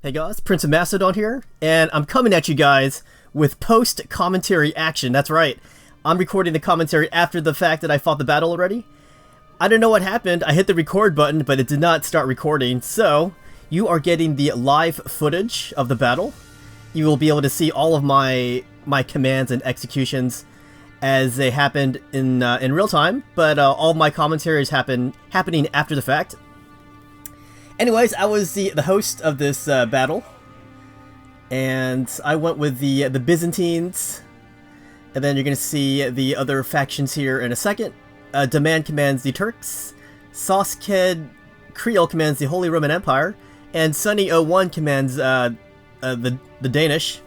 Hey guys, Prince of Macedon here, and I'm coming at you guys with post-commentary action. That's right, I'm recording the commentary after the fact that I fought the battle already. I don't know what happened, I hit the record button, but it did not start recording, so you are getting the live footage of the battle. You will be able to see all of my commands and executions as they happened in real time, but all of my commentaries happening after the fact. Anyways, I was the host of this battle, and I went with the Byzantines, and then you're going to see the other factions here in a second. Dumann commands the Turks, saucekidcreole commands the Holy Roman Empire, and Sunny01 commands the Danish.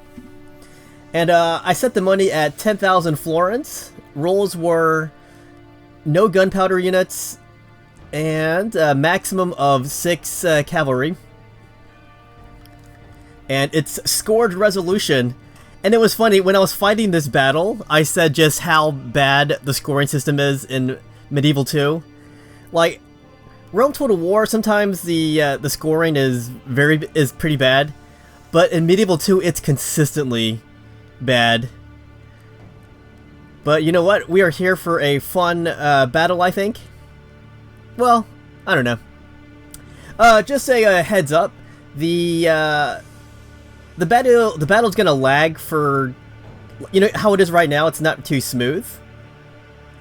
And I set the money at 10,000 florins. Rolls were no gunpowder units, and a maximum of 6 cavalry. And it's scored resolution. And it was funny, when I was fighting this battle, I said just how bad the scoring system is in Medieval 2. Like, Rome Total War, sometimes the scoring is pretty bad. But in Medieval 2, it's consistently bad. But you know what? We are here for a fun battle, I think. Well, I don't know. Just a heads up, the battle's gonna lag for, you know how it is right now. It's not too smooth,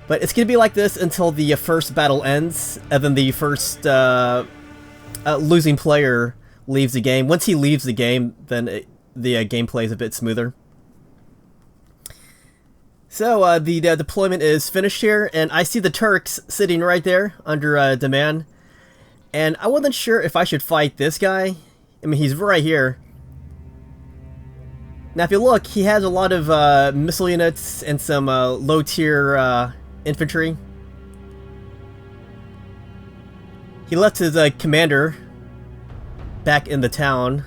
but it's gonna be like this until the first battle ends, and then the first losing player leaves the game. Once he leaves the game, then the gameplay is a bit smoother. So, the deployment is finished here, and I see the Turks sitting right there under Dumann. And I wasn't sure if I should fight this guy. I mean, he's right here. Now, if you look, he has a lot of missile units and some low-tier infantry. He left his commander back in the town.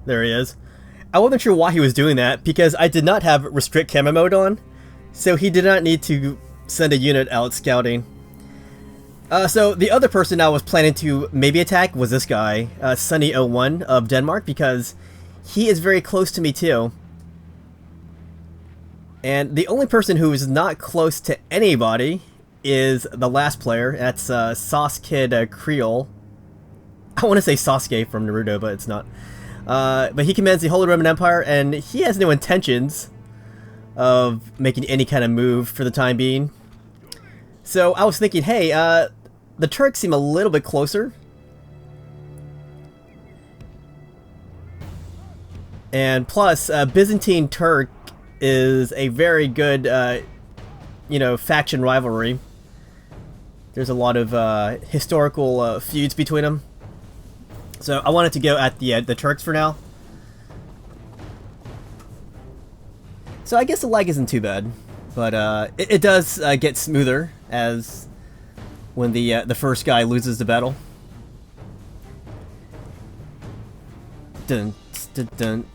There he is. I wasn't sure why he was doing that, because I did not have restrict camo mode on. So he did not need to send a unit out scouting. So the other person I was planning to maybe attack was this guy, Sunny01 of Denmark, because he is very close to me too. And the only person who is not close to anybody is the last player. That's saucekidcreole. I want to say Sasuke from Naruto, but it's not. But he commands the Holy Roman Empire, and he has no intentions of making any kind of move for the time being. So I was thinking, hey, the Turks seem a little bit closer. And plus, Byzantine Turk is a very good, you know, faction rivalry. There's a lot of historical feuds between them. So I wanted to go at the Turks for now. So I guess the lag isn't too bad, but it does get smoother as when the first guy loses the battle. Dun dun dun.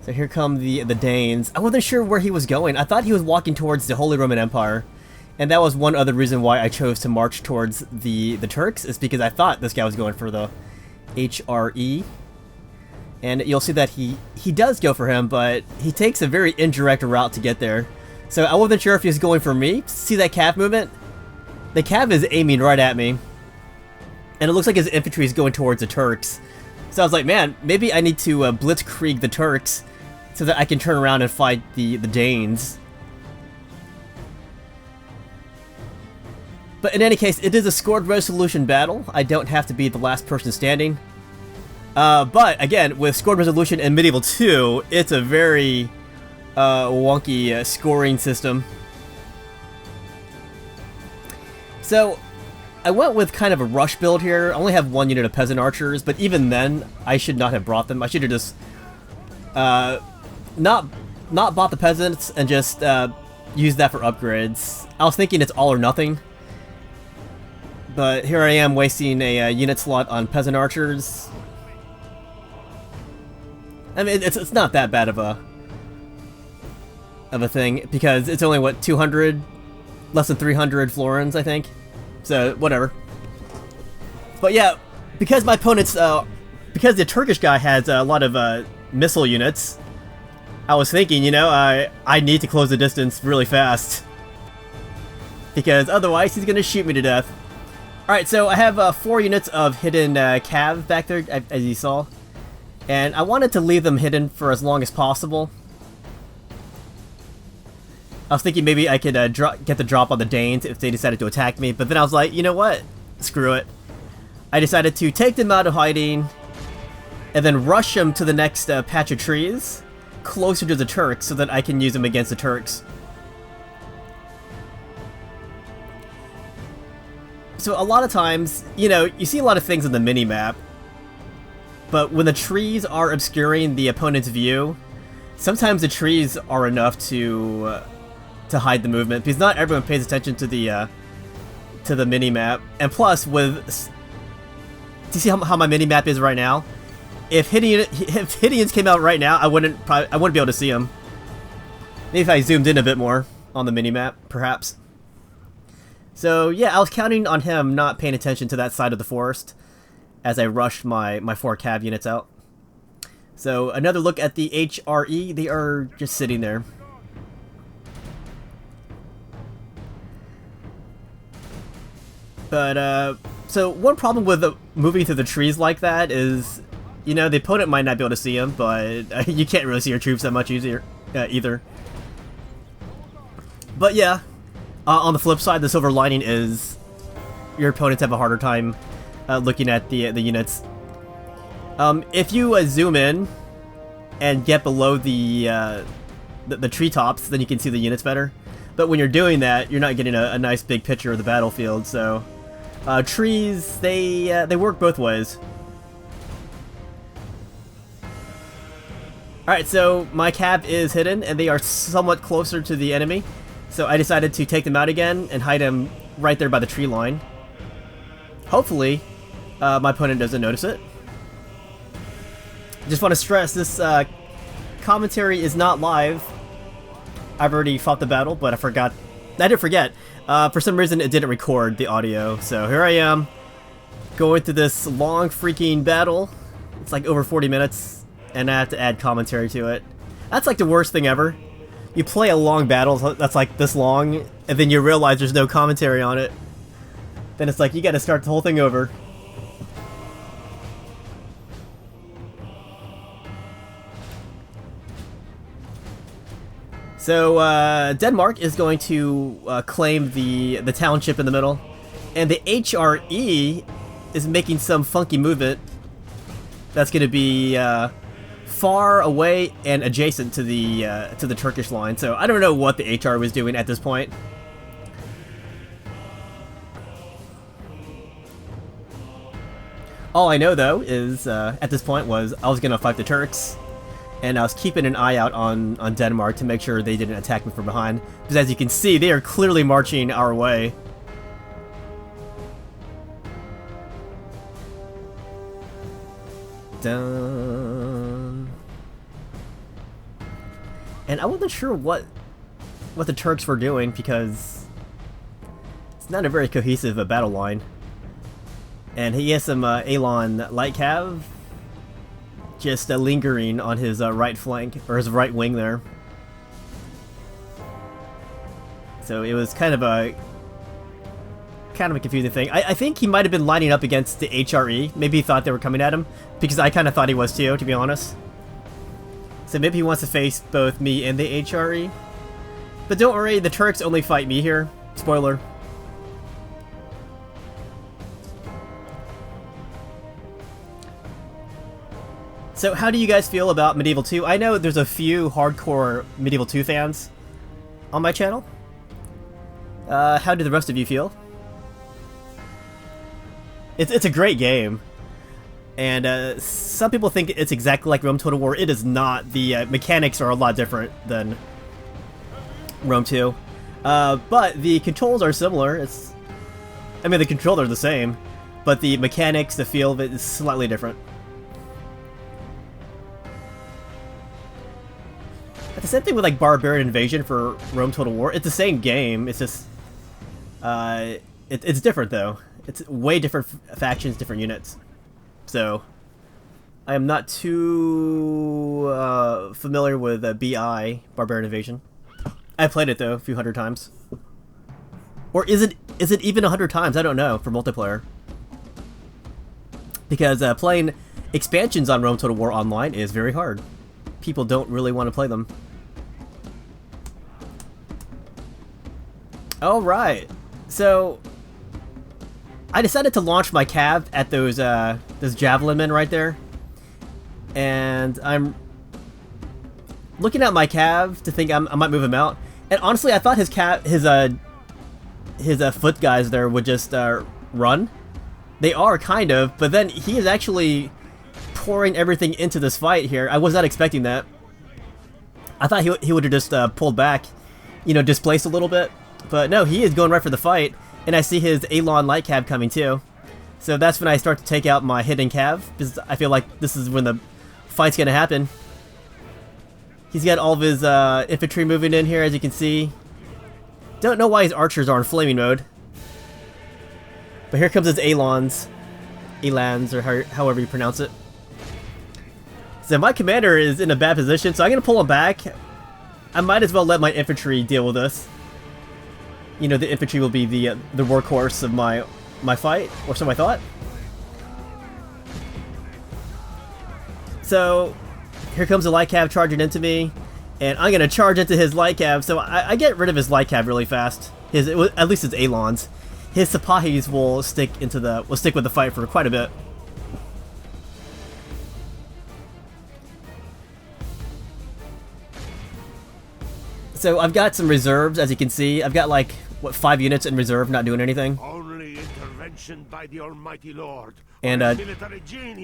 So here come the Danes. I wasn't sure where he was going. I thought he was walking towards the Holy Roman Empire, and that was one other reason why I chose to march towards the Turks, is because I thought this guy was going for the HRE. And you'll see that he does go for him, but he takes a very indirect route to get there. So I wasn't sure if he was going for me. See that cav movement? The cav is aiming right at me. And it looks like his infantry is going towards the Turks. So I was like, man, maybe I need to blitzkrieg the Turks so that I can turn around and fight the Danes. But in any case, it is a scored resolution battle. I don't have to be the last person standing. But again, with scored resolution in Medieval 2, it's a very wonky scoring system. So I went with kind of a rush build here. I only have one unit of peasant archers, but even then, I should not have brought them. I should have just not bought the peasants and just used that for upgrades. I was thinking it's all or nothing, but here I am wasting a unit slot on peasant archers. I mean, it's not that bad of a thing, because it's only, what, 200? Less than 300 florins, I think. So, whatever. But yeah, because my opponents because the Turkish guy has a lot of missile units, I was thinking, you know, I need to close the distance really fast. Because otherwise he's going to shoot me to death. Alright, so I have 4 units of hidden cav back there, as you saw. And I wanted to leave them hidden for as long as possible. I was thinking maybe I could get the drop on the Danes if they decided to attack me, but then I was like, you know what? Screw it. I decided to take them out of hiding, and then rush them to the next patch of trees, closer to the Turks, so that I can use them against the Turks. So a lot of times, you know, you see a lot of things on the mini-map, but when the trees are obscuring the opponent's view, sometimes the trees are enough to hide the movement, because not everyone pays attention to the mini-map. And plus, do you see how my mini-map is right now? If Hidians came out right now, I wouldn't be able to see them. Maybe if I zoomed in a bit more on the mini-map, perhaps. So yeah, I was counting on him not paying attention to that side of the forest as I rushed my 4 cav units out. So another look at the HRE, they are just sitting there. But, so one problem with moving through the trees like that is, you know, the opponent might not be able to see them, but you can't really see your troops that much either. But yeah, on the flip side, the silver lining is your opponents have a harder time looking at the units. If you zoom in and get below the treetops, then you can see the units better. But when you're doing that, you're not getting a nice big picture of the battlefield. So trees, they work both ways. Alright, so my cav is hidden, and they are somewhat closer to the enemy. So I decided to take them out again and hide them right there by the tree line. Hopefully, my opponent doesn't notice it. Just want to stress, this commentary is not live. I've already fought the battle, but I didn't forget. For some reason, it didn't record the audio. So here I am, going through this long freaking battle. It's like over 40 minutes, and I have to add commentary to it. That's like the worst thing ever. You play a long battle that's like this long, and then you realize there's no commentary on it. Then it's like, you gotta start the whole thing over. So, Denmark is going to claim the township in the middle, and the HRE is making some funky movement that's going to be far away and adjacent to the Turkish line. So I don't know what the HR was doing at this point. All I know though is at this point was I was going to fight the Turks. And I was keeping an eye out on Denmark to make sure they didn't attack me from behind. Because as you can see, they are clearly marching our way. Dun. And I wasn't sure what the Turks were doing, because it's not a very cohesive battle line. And he has some Elon light cav just lingering on his right flank, or his right wing there. So it was kind of a confusing thing. I think he might have been lining up against the HRE. Maybe he thought they were coming at him, because I kind of thought he was too, to be honest. So maybe he wants to face both me and the HRE. But don't worry, the Turks only fight me here. Spoiler. So how do you guys feel about Medieval 2? I know there's a few hardcore Medieval 2 fans on my channel. How do the rest of you feel? It's a great game. And some people think it's exactly like Rome Total War. It is not. The mechanics are a lot different than Rome 2. But the controls are similar. I mean, the controls are the same, but the mechanics, the feel of it is slightly different. The same thing with like Barbarian Invasion for Rome Total War. It's the same game. It's just it's different though. It's way different factions, different units. So I am not too familiar with BI, Barbarian Invasion. I played it though a few hundred times. Or is it even 100 times? I don't know for multiplayer. Because playing expansions on Rome Total War Online is very hard. People don't really want to play them. Alright, so I decided to launch my cav at those javelin men right there. And I'm looking at my cav to think I might move him out. And honestly, I thought his foot guys there would just run. They are, kind of, but then he is actually pouring everything into this fight here. I was not expecting that. I thought he would have just pulled back, you know, displaced a little bit. But no, he is going right for the fight. And I see his Elon light cav coming too. So that's when I start to take out my hidden cav, because I feel like this is when the fight's gonna happen. He's got all of his infantry moving in here, as you can see. Don't know why his archers are in flaming mode. But here comes his Elans. Elans, or however you pronounce it. So my commander is in a bad position, so I'm gonna pull him back. I might as well let my infantry deal with this. You know, the infantry will be the workhorse of my fight, or so I thought. So here comes the light cav charging into me, and I'm gonna charge into his light cav. So I get rid of his light cav really fast. At least his Elans. His Sipahis will stick with the fight for quite a bit. So I've got some reserves, as you can see. I've got like, what, 5 units in reserve, not doing anything. Only intervention by the Almighty Lord. And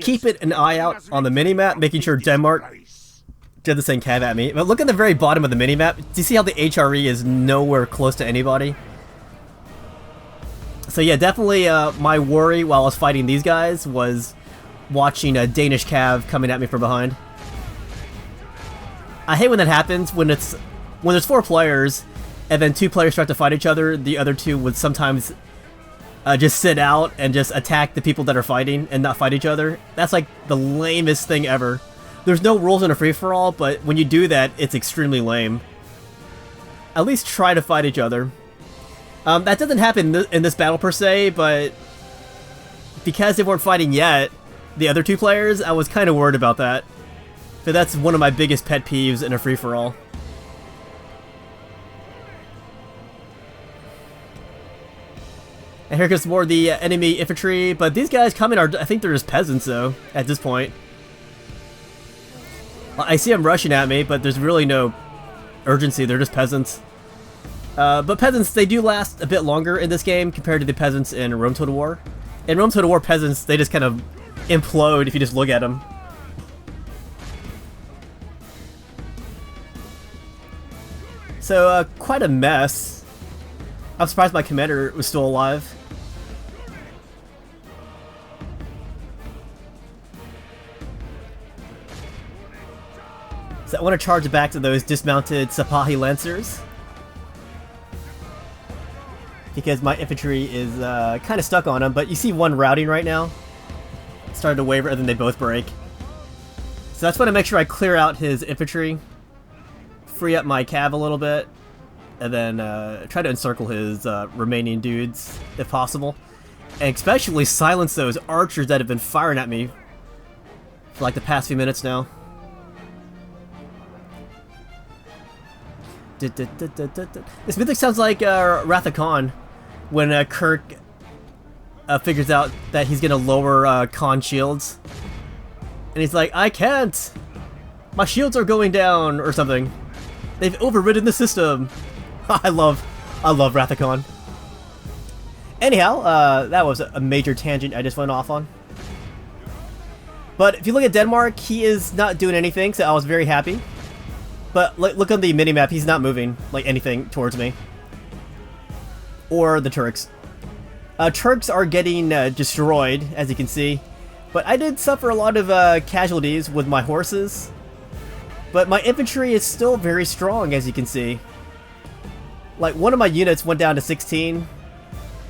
keep an eye out on the minimap, making sure Denmark did the same cav at me. But look at the very bottom of the minimap. Do you see how the HRE is nowhere close to anybody? So yeah, definitely my worry while I was fighting these guys was watching a Danish cav coming at me from behind. I hate when that happens, when there's 4 players and then 2 players start to fight each other. The other 2 would sometimes just sit out and just attack the people that are fighting and not fight each other. That's like the lamest thing ever. There's no rules in a free-for-all, but when you do that, it's extremely lame. At least try to fight each other. That doesn't happen in this battle per se, but because they weren't fighting yet, the other 2 players, I was kind of worried about that. So that's one of my biggest pet peeves in a free-for-all. And here comes more of the enemy infantry, but these guys coming I think they're just peasants though, at this point. I see them rushing at me, but there's really no urgency, they're just peasants. But peasants, they do last a bit longer in this game compared to the peasants in Rome Total War. In Rome Total War, peasants, they just kind of implode if you just look at them. So, quite a mess. I'm surprised my commander was still alive. So I want to charge back to those dismounted Sipahi Lancers, because my infantry is kind of stuck on them, but you see one routing right now. Started to waver, and then they both break. So that's why I make sure I clear out his infantry, free up my cav a little bit, and then try to encircle his remaining dudes, if possible. And especially silence those archers that have been firing at me for like the past few minutes now. This music sounds like Wrath of Khan, when Kirk figures out that he's gonna lower Khan shields, and he's like, "I can't! My shields are going down," or something. They've overridden the system. I love Wrath of Khan. Anyhow, that was a major tangent I just went off on. But if you look at Denmark, he is not doing anything, so I was very happy. But look on the minimap, he's not moving like anything towards me. Or the Turks. Turks are getting destroyed, as you can see. But I did suffer a lot of casualties with my horses. But my infantry is still very strong, as you can see. Like, one of my units went down to 16.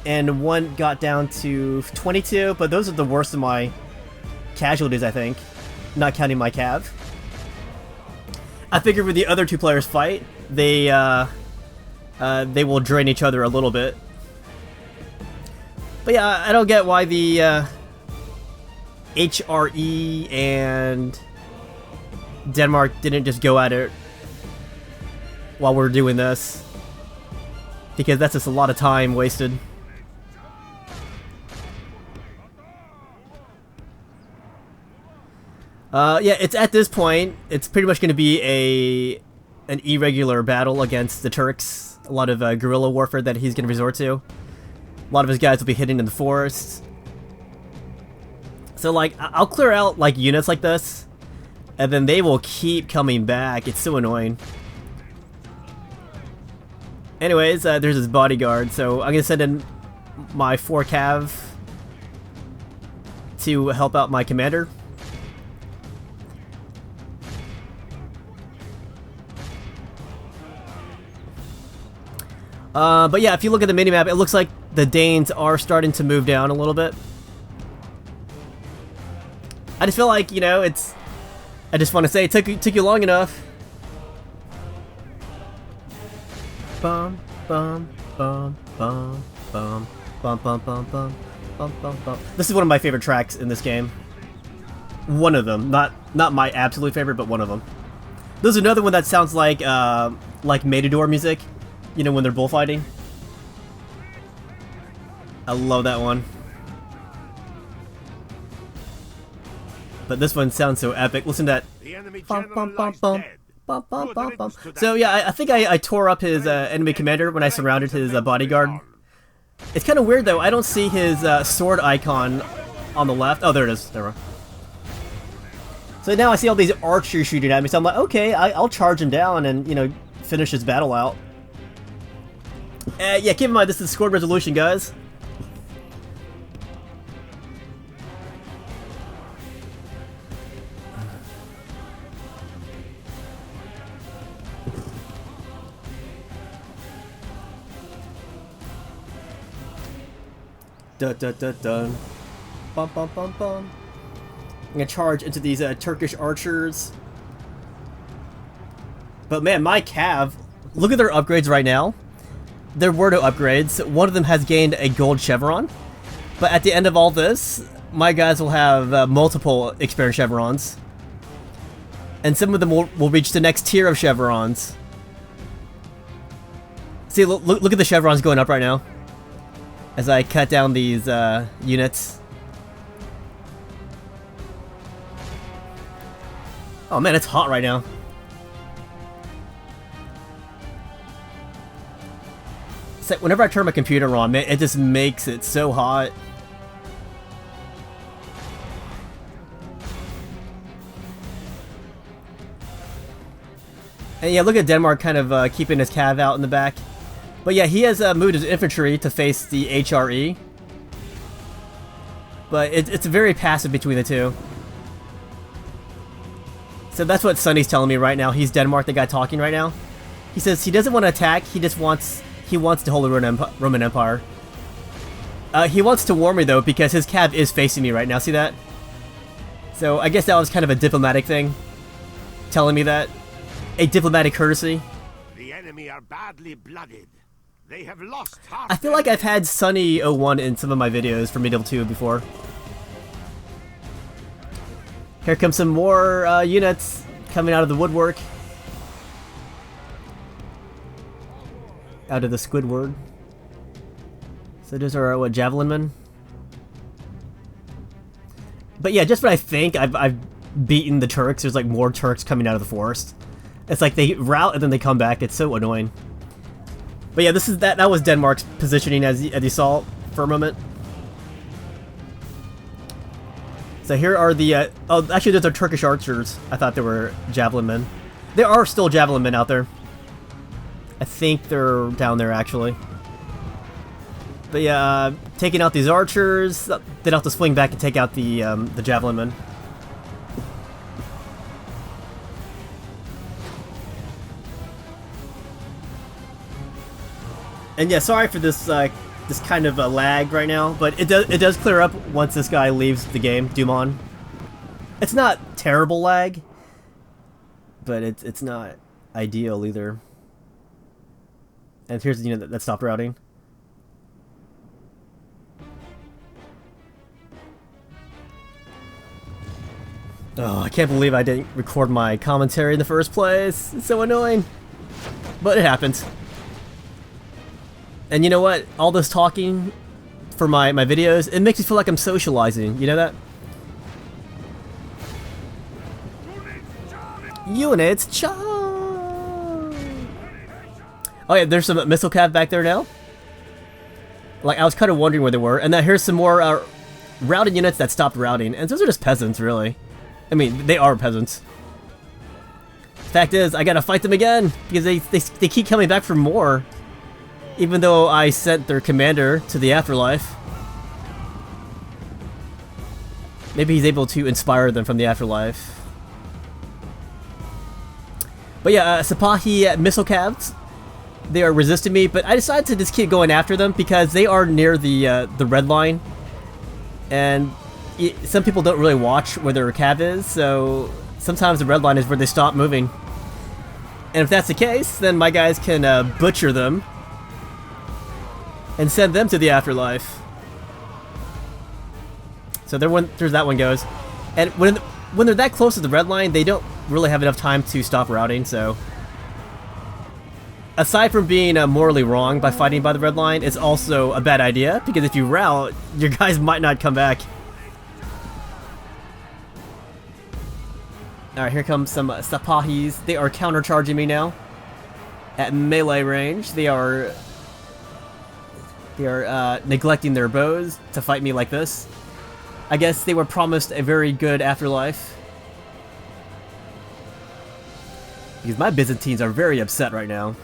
And one got down to 22. But those are the worst of my casualties, I think. not counting my cav. I figured with the other two players fight, they will drain each other a little bit. But yeah, I don't get why the HRE and Denmark didn't just go at it while we're doing this, because that's just a lot of time wasted. Yeah, it's at this point, it's pretty much going to be an irregular battle against the Turks. A lot of guerrilla warfare that he's going to resort to. A lot of his guys will be hidden in the forests. So, like, I'll clear out, like, units like this, and then they will keep coming back. It's so annoying. Anyways, there's his bodyguard, so I'm going to send in my 4 cav to help out my commander. But yeah, if you look at the minimap, it looks like the Danes are starting to move down a little bit. I just feel like, you know, I just want to say it took you long enough. Bum bum bum bum bum bum bum bum bum bum bum bum. This is one of my favorite tracks in this game. One of them, not my absolute favorite, but one of them. There's another one that sounds like Matador music. You know, when they're bullfighting. I love that one. But this one sounds so epic. Listen to that. Bum, bum, bum, bum. Bum, bum, bum, bum. So yeah, I think I tore up his enemy commander when I surrounded his bodyguard. It's kind of weird though. I don't see his sword icon on the left. Oh, there it is. There we go. So now I see all these archers shooting at me. So I'm like, okay, I'll charge him down and, you know, finish his battle out. Yeah, keep in mind, this is squad resolution, guys. Dun dun dun dun. Bum bum bum bum. I'm gonna charge into these Turkish archers. But man, my cav, look at their upgrades right now. There were no upgrades. One of them has gained a gold chevron. But at the end of all this, my guys will have multiple experience chevrons. And some of them will reach the next tier of chevrons. See, look at the chevrons going up right now. As I cut down these units. Oh man, it's hot right now. It's like whenever I turn my computer on, man, it just makes it so hot. And yeah, look at Denmark kind of keeping his cav out in the back. But yeah, he has moved his infantry to face the HRE. But it's very passive between the two. So that's what Sonny's telling me right now. He's Denmark, the guy talking right now. He says he doesn't want to attack, he just wants to hold the Roman Empire. He wants to warn me though, because his cav is facing me right now, see that? So I guess that was kind of a diplomatic thing. Telling me that. A diplomatic courtesy. The enemy are badly blooded. They have lost half. I feel like I've had Sunny01 in some of my videos for Medieval 2 before. Here comes some more units coming out of the woodwork. Out of the Squidward. So those are what, javelin men? But yeah, just when I think I've beaten the Turks, there's like more Turks coming out of the forest. It's like they rout and then they come back. It's so annoying. But yeah, that was Denmark's positioning as you saw for a moment. So here are the oh, actually those are Turkish archers. I thought they were javelin men. There are still javelin men out there. I think they're down there actually. But yeah, taking out these archers. Then I'll have to swing back and take out the javelin men. And yeah, sorry for this this kind of lag right now, but it does clear up once this guy leaves the game, Dumann. It's not terrible lag, but it's not ideal either. And here's the unit that stopped routing. Oh, I can't believe I didn't record my commentary in the first place. It's so annoying. But it happens. And you know what? All this talking for my videos, it makes me feel like I'm socializing. You know that? Units charge! Oh yeah, there's some missile cav back there now. Like, I was kind of wondering where they were. And now here's some more routing units that stopped routing. And those are just peasants, really. I mean, they are peasants. Fact is, I gotta fight them again, because they keep coming back for more. Even though I sent their commander to the afterlife. Maybe he's able to inspire them from the afterlife. But yeah, Sipahi missile cavs, they are resisting me, but I decided to just keep going after them because they are near the red line. And some people don't really watch where their cav is, so sometimes the red line is where they stop moving. And if that's the case, then my guys can butcher them and send them to the afterlife. So there's that one goes. And when they're that close to the red line, they don't really have enough time to stop routing, so... Aside from being morally wrong by fighting by the red line, it's also a bad idea, because if you rout, your guys might not come back. Alright, here comes some Sapahis. They are countercharging me now. At melee range, they are neglecting their bows to fight me like this. I guess they were promised a very good afterlife. Because my Byzantines are very upset right now.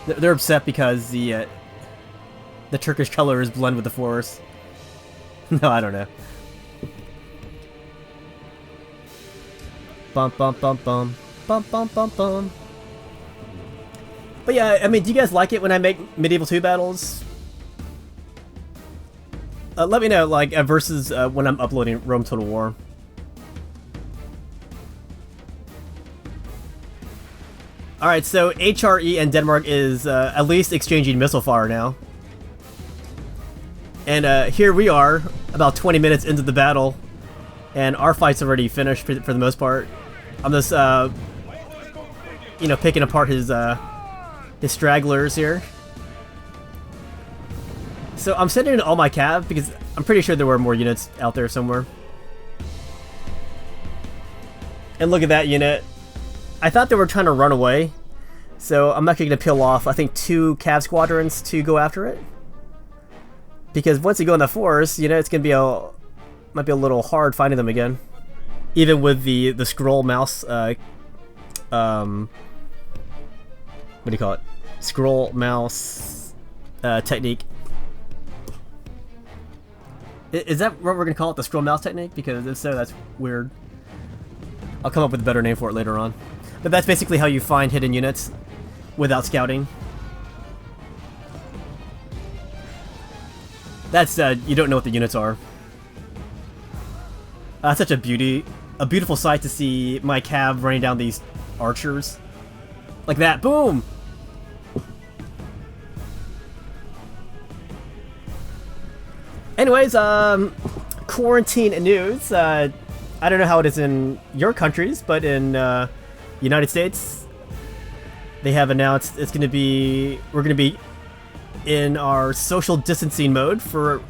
They're upset because the Turkish colors blend with the forest. No, I don't know. Bum bum bum bum bum bum bum bum. But yeah, I mean, do you guys like it when I make Medieval 2 battles? Let me know, like, versus when I'm uploading Rome Total War. Alright, so HRE and Denmark is at least exchanging missile fire now. And here we are, about 20 minutes into the battle, and our fight's already finished for the most part. I'm just, you know, picking apart his stragglers here. So I'm sending in all my cav because I'm pretty sure there were more units out there somewhere. And look at that unit. I thought they were trying to run away, so I'm actually going to peel off, I think, 2 cav squadrons to go after it. Because once you go in the forest, you know, it's going to be might be a little hard finding them again. Even with the scroll mouse, what do you call it? Scroll mouse technique. Is that what we're going to call it, the scroll mouse technique? Because if so, that's weird. I'll come up with a better name for it later on. But that's basically how you find hidden units without scouting. That's, you don't know what the units are. Such a beautiful sight to see my cav running down these archers. Like that, boom! Anyways, quarantine news. I don't know how it is in your countries, but in United States, they have announced we're going to be in our social distancing mode for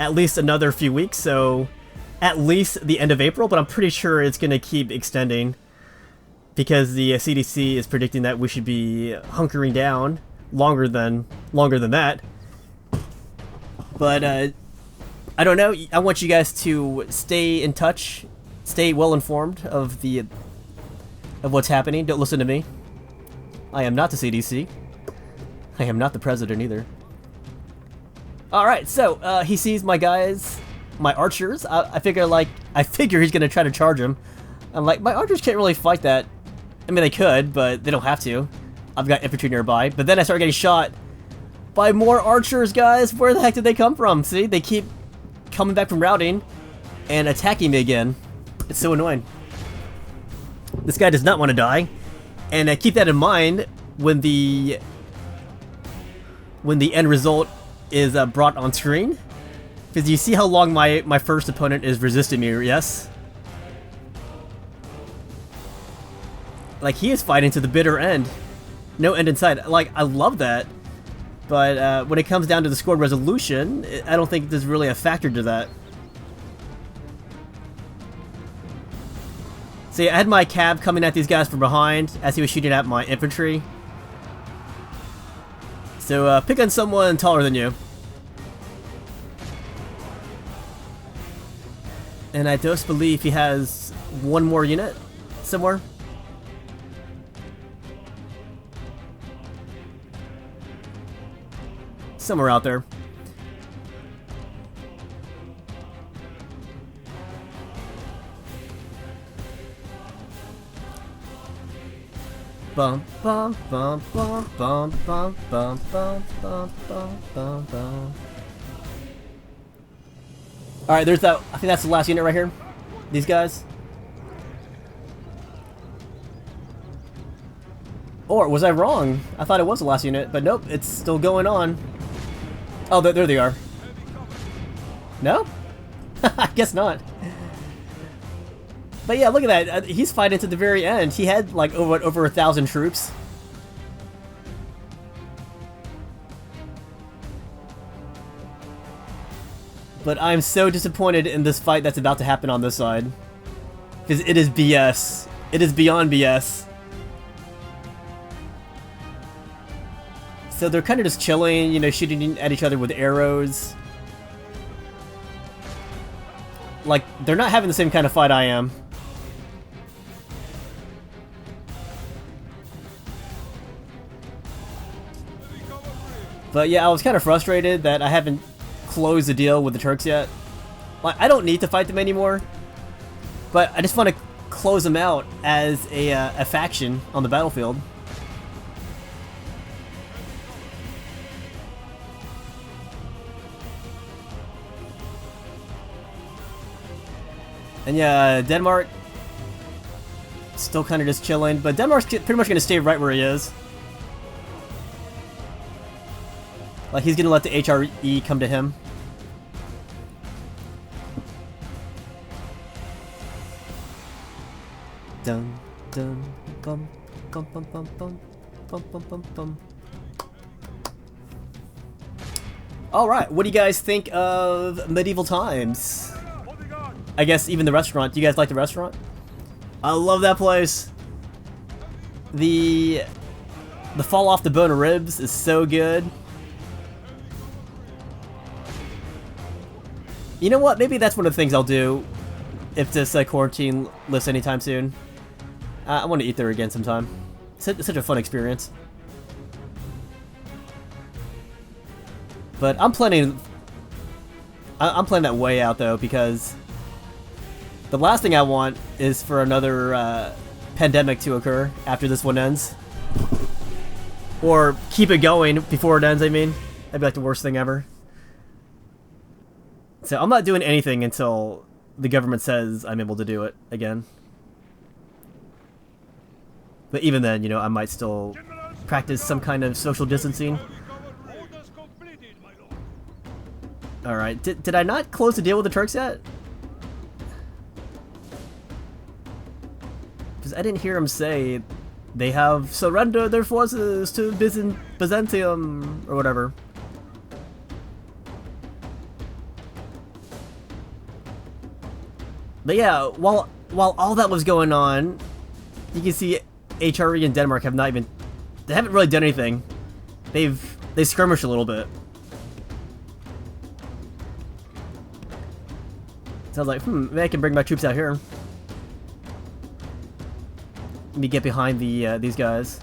at least another few weeks, so at least the end of April, but I'm pretty sure it's going to keep extending because the CDC is predicting that we should be hunkering down longer than that. But I don't know. I want you guys to stay in touch, stay well informed of what's happening. Don't listen to me. I am not the CDC. I am not the president either. Alright, so he sees my guys, my archers. I figure he's gonna try to charge him. I'm like, my archers can't really fight that. I mean, they could, but they don't have to. I've got infantry nearby. But then I start getting shot by more archers, guys. Where the heck did they come from? See, they keep coming back from routing and attacking me again. It's so annoying. This guy does not want to die, and keep that in mind when the end result is brought on screen. Because you see how long my first opponent is resisting me, yes? Like, he is fighting to the bitter end. No end in sight. Like, I love that. But when it comes down to the scored resolution, I don't think there's really a factor to that. See, I had my cab coming at these guys from behind as he was shooting at my infantry. So pick on someone taller than you. And I just believe he has one more unit somewhere. Somewhere out there. Bum bum bum bum bum bum bum bum bum bum bum bum. Alright, there's that. I think that's the last unit right here. These guys. Or was I wrong? I thought it was the last unit, but nope, it's still going on. Oh, there they are. No? I guess not. But yeah, look at that. He's fighting to the very end. He had like over 1,000 troops. But I'm so disappointed in this fight that's about to happen on this side. Because it is BS. It is beyond BS. So they're kind of just chilling, you know, shooting at each other with arrows. Like, they're not having the same kind of fight I am. But yeah, I was kind of frustrated that I haven't closed the deal with the Turks yet. Like, I don't need to fight them anymore. But I just want to close them out as a faction on the battlefield. And yeah, Denmark still kind of just chilling, but Denmark's pretty much going to stay right where he is. Like, he's going to let the HRE come to him. Dun dun bum bum bum bum bum bum bum bum bum. All right, what do you guys think of medieval times? I guess even the restaurant. Do you guys like the restaurant? I love that place. The fall off the bone of ribs is so good. You know what? Maybe that's one of the things I'll do if this quarantine lifts anytime soon. I want to eat there again sometime. It's such a fun experience. But I'm planning that way out though, because the last thing I want is for another pandemic to occur after this one ends. Or keep it going before it ends, I mean. That'd be like the worst thing ever. So I'm not doing anything until the government says I'm able to do it again. But even then, you know, I might still practice some kind of social distancing. Alright, did I not close the deal with the Turks yet? Because I didn't hear him say they have surrendered their forces to Byzantium or whatever. But yeah, while all that was going on, you can see HRE and Denmark have not even, they haven't really done anything. They skirmished a little bit. So I was like, maybe I can bring my troops out here. Let me get behind these guys.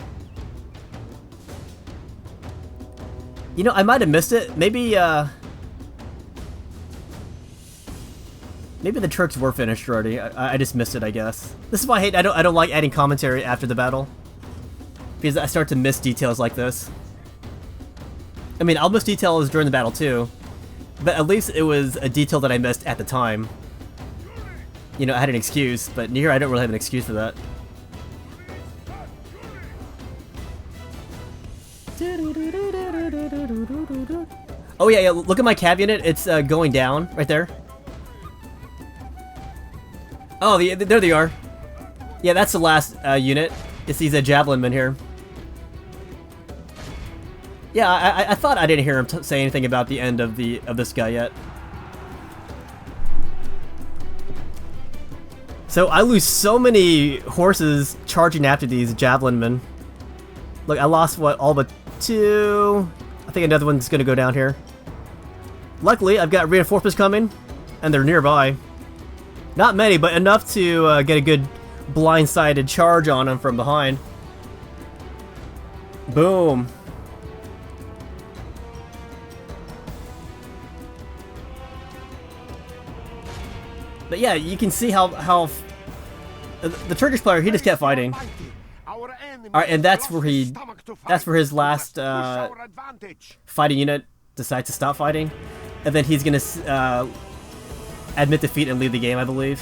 You know, I might have missed it. Maybe maybe the Turks were finished already. I just missed it, I guess. This is why I don't like adding commentary after the battle, because I start to miss details like this. I mean, I'll miss details during the battle too, but at least it was a detail that I missed at the time. You know, I had an excuse, but here I don't really have an excuse for that. Oh yeah, look at my cav unit. It's going down right there. Oh, there they are. Yeah, that's the last unit. It's these javelin men here. Yeah, I thought I didn't hear him say anything about the end of this guy yet. So I lose so many horses charging after these javelin men. Look, I lost what, all but 2. I think another one's gonna go down here. Luckily, I've got reinforcements coming, and they're nearby. Not many, but enough to get a good blindsided charge on them from behind. Boom. But yeah, you can see how the Turkish player, he just kept fighting. Alright, and that's where his last fighting unit decides to stop fighting, and then he's gonna admit defeat and leave the game, I believe.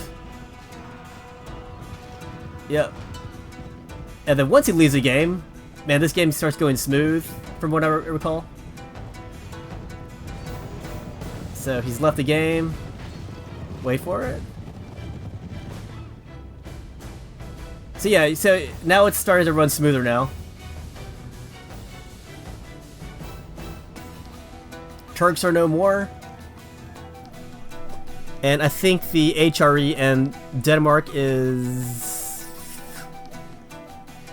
Yep. And then once he leaves the game, man, this game starts going smooth, from what I recall. So he's left the game. Wait for it. So yeah, so now it's starting to run smoother now. Turks are no more. And I think the HRE and Denmark is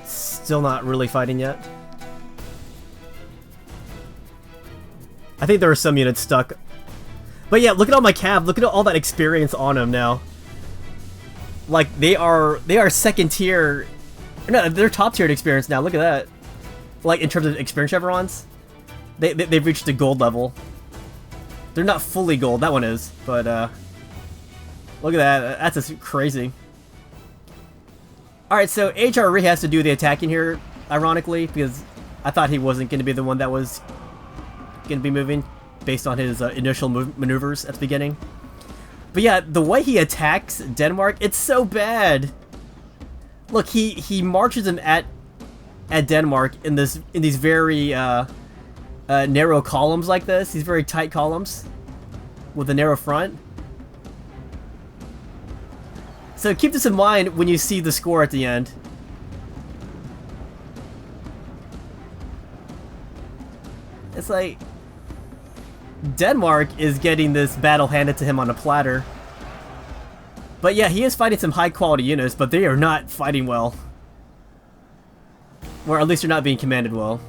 still not really fighting yet. I think there are some units stuck. But yeah, look at all my cav, look at all that experience on them now. Like, they are second tier. No, they're top tiered experience now, look at that. Like, in terms of experience chevrons, they've reached the gold level. They're not fully gold, that one is, but look at that, that's just crazy. Alright, so HRE has to do the attacking here, ironically, because I thought he wasn't going to be the one that was going to be moving, based on his initial maneuvers at the beginning. But yeah, the way he attacks Denmark, it's so bad. Look, he marches him at Denmark in these very narrow columns like this. These very tight columns with a narrow front. So keep this in mind when you see the score at the end. It's like Denmark is getting this battle handed to him on a platter. But yeah, he is fighting some high quality units, but they are not fighting well. Or at least they're not being commanded well.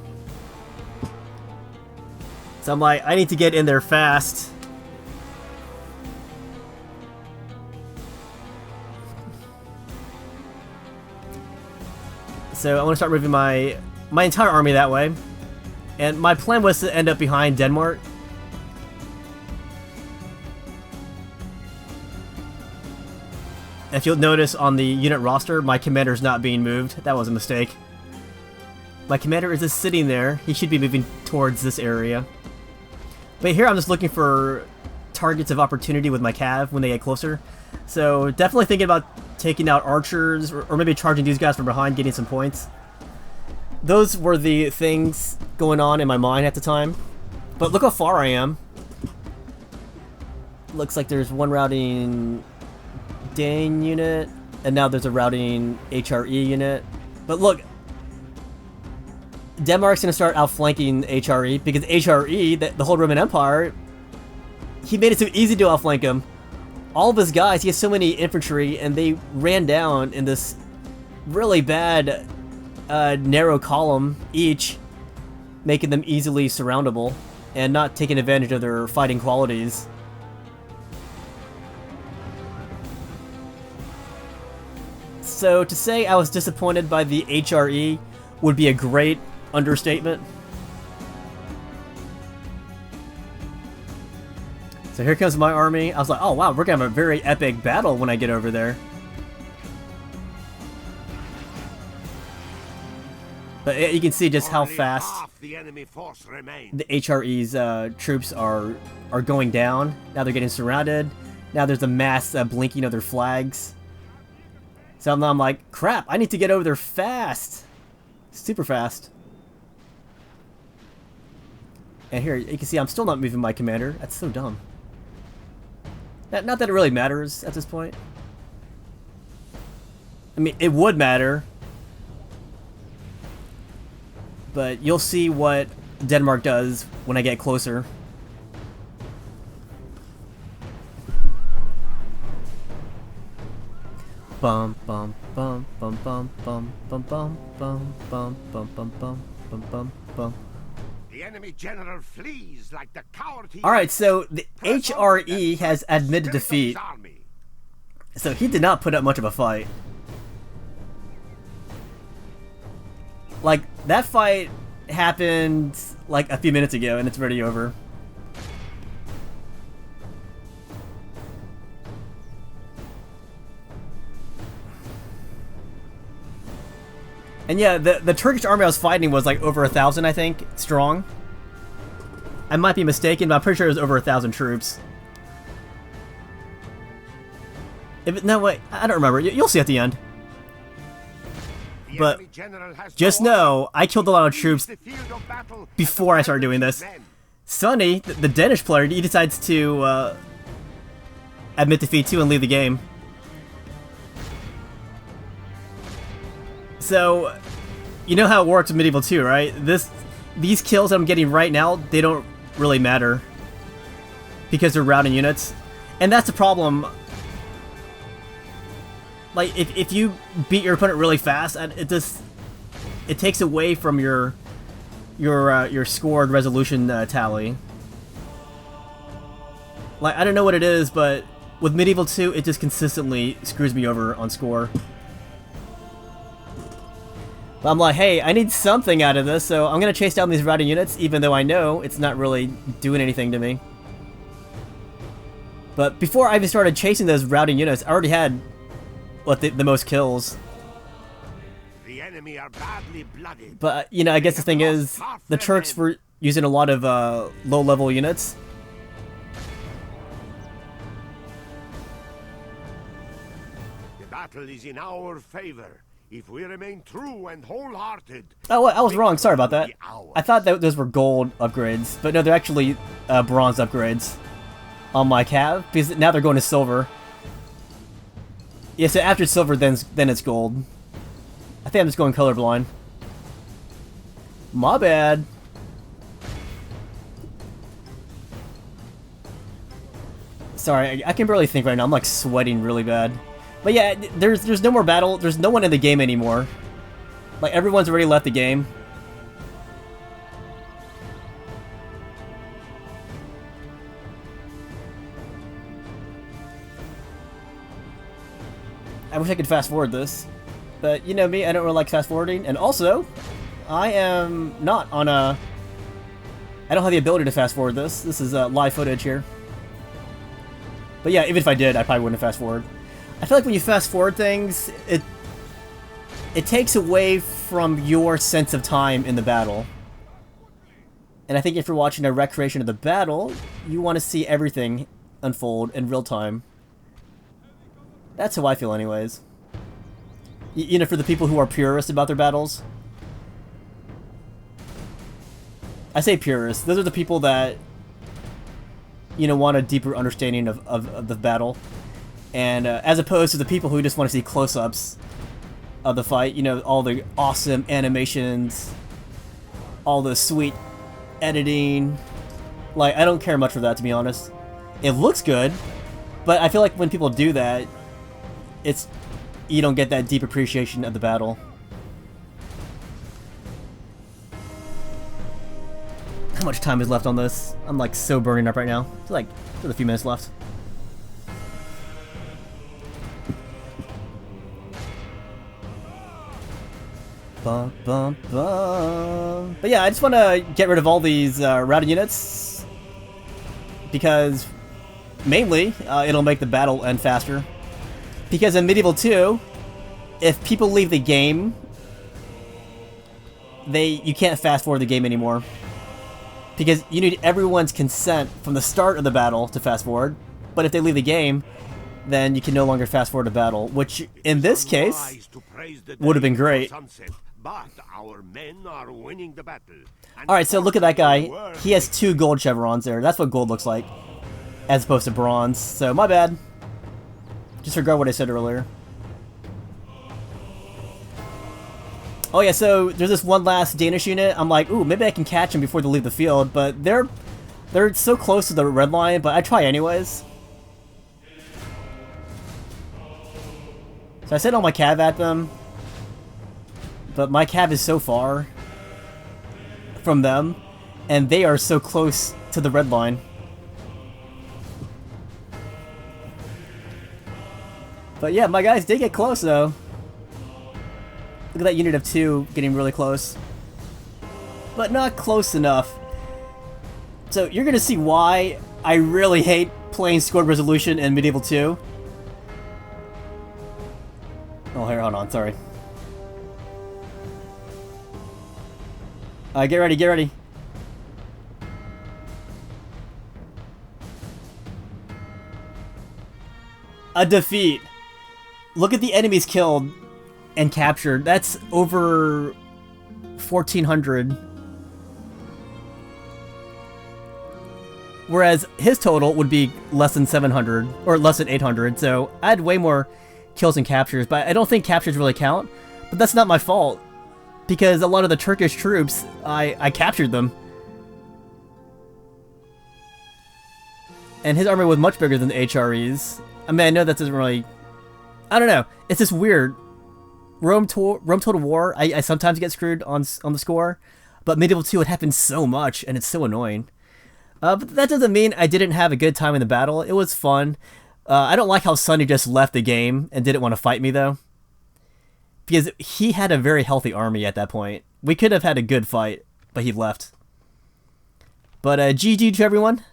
So I'm like, I need to get in there fast. So I want to start moving my entire army that way. And my plan was to end up behind Denmark. If you'll notice on the unit roster, my commander's not being moved. That was a mistake. My commander is just sitting there. He should be moving towards this area. But here I'm just looking for targets of opportunity with my cav when they get closer. So definitely thinking about taking out archers, or maybe charging these guys from behind, getting some points. Those were the things going on in my mind at the time. But look how far I am. Looks like there's one routing Dane unit, and now there's a routing HRE unit. But look, Denmark's going to start outflanking HRE, because HRE, the whole Roman Empire, he made it so easy to outflank him. All of his guys, he has so many infantry, and they ran down in this really bad narrow column each, making them easily surroundable, and not taking advantage of their fighting qualities. So to say I was disappointed by the HRE would be a great understatement. So here comes my army. I was like, oh wow, we're gonna have a very epic battle when I get over there. But you can see just how Only fast half the enemy force remains. the HRE's troops are going down. Now they're getting surrounded. Now there's a mass blinking of their flags. So now I'm like, crap, I need to get over there fast. Super fast. And here, you can see I'm still not moving my commander. That's so dumb. Not that it really matters at this point. I mean, it would matter. But you'll see what Denmark does when I get closer. Bum bum bum bum bum bum bum bum bum bum bum bum bum bum bum bum. The enemy general flees like the coward he Alright, is. so the Press on HRE and has fight the admitted spirit of his defeat. army. So he did not put up much of a fight. Like, that fight happened like a few minutes ago and it's already over. And yeah, the Turkish army I was fighting was like over 1,000, I think, strong. I might be mistaken, but I'm pretty sure it was over 1,000 troops. No, wait, I don't remember. You'll see at the end. The But enemy general has just no know, order. I killed a lot of He troops leaves the field of battle before I at the started head doing of his this. men. Sonny, the Danish player, he decides to admit defeat too and leave the game. So, you know how it works with Medieval 2, right? These kills I'm getting right now, they don't really matter. Because they're routing units. And that's the problem. Like, if you beat your opponent really fast, it takes away from your scored resolution tally. Like, I don't know what it is, but with Medieval 2, it just consistently screws me over on score. But I'm like, hey, I need something out of this, so I'm gonna chase down these routing units, even though I know it's not really doing anything to me. But before I even started chasing those routing units, I already had, what, the most kills. The enemy are badly blooded. But, you know, I guess the thing is, the Turks were using a lot of low-level units. The battle is in our favor. If we remain true and wholehearted. Oh, I was wrong. Sorry about that. Victory will be ours. I thought that those were gold upgrades, but no, they're actually bronze upgrades on my cav, because now they're going to silver. Yeah, so after silver, then it's gold. I think I'm just going colorblind. My bad. Sorry, I can barely think right now. I'm like sweating really bad. But yeah, there's no more battle. There's no one in the game anymore. Like, everyone's already left the game. I wish I could fast forward this. But you know me, I don't really like fast forwarding. And also, I am not on a... I don't have the ability to fast forward this. This is live footage here. But yeah, even if I did, I probably wouldn't fast forward. I feel like when you fast forward things, it takes away from your sense of time in the battle. And I think if you're watching a recreation of the battle, you want to see everything unfold in real time. That's how I feel anyways. You know, for the people who are purists about their battles. I say purists. Those are the people that, you know, want a deeper understanding of the battle. And as opposed to the people who just want to see close-ups of the fight, you know, all the awesome animations, all the sweet editing. Like, I don't care much for that, to be honest. It looks good, but I feel like when people do that, you don't get that deep appreciation of the battle. How much time is left on this? I'm like so burning up right now. It's like there's a few minutes left. Bum, bum, bum. But yeah, I just want to get rid of all these routed units because mainly it'll make the battle end faster. Because in Medieval 2, if people leave the game, you can't fast forward the game anymore. Because you need everyone's consent from the start of the battle to fast forward. But if they leave the game, then you can no longer fast forward a battle, which in this case would have been great. But our men are winning the battle. Alright, so look at that guy. He has 2 gold chevrons there. That's what gold looks like, as opposed to bronze. So, my bad. Disregard what I said earlier. Oh yeah, so there's this one last Danish unit. I'm like, ooh, maybe I can catch them before they leave the field, but they're so close to the red line, but I try anyways. So I sent all my cav at them, but my cav is so far from them, and they are so close to the red line. But yeah, my guys did get close though. Look at that unit of 2 getting really close. But not close enough. So you're gonna see why I really hate playing scored resolution in Medieval 2. Oh, here, hold on, sorry. Get ready, get ready. A defeat. Look at the enemies killed and captured. That's over 1,400. Whereas his total would be less than 700, or less than 800, so I had way more kills and captures, but I don't think captures really count. But that's not my fault, because a lot of the Turkish troops, I captured them. And his army was much bigger than the HREs. I mean, I know that doesn't really... I don't know. It's just weird. Rome Total War, I sometimes get screwed on the score, but Medieval 2, it happens so much, and it's so annoying. But that doesn't mean I didn't have a good time in the battle. It was fun. I don't like how Sonny just left the game and didn't want to fight me, though. Because he had a very healthy army at that point. We could have had a good fight, but he left. But GG to everyone.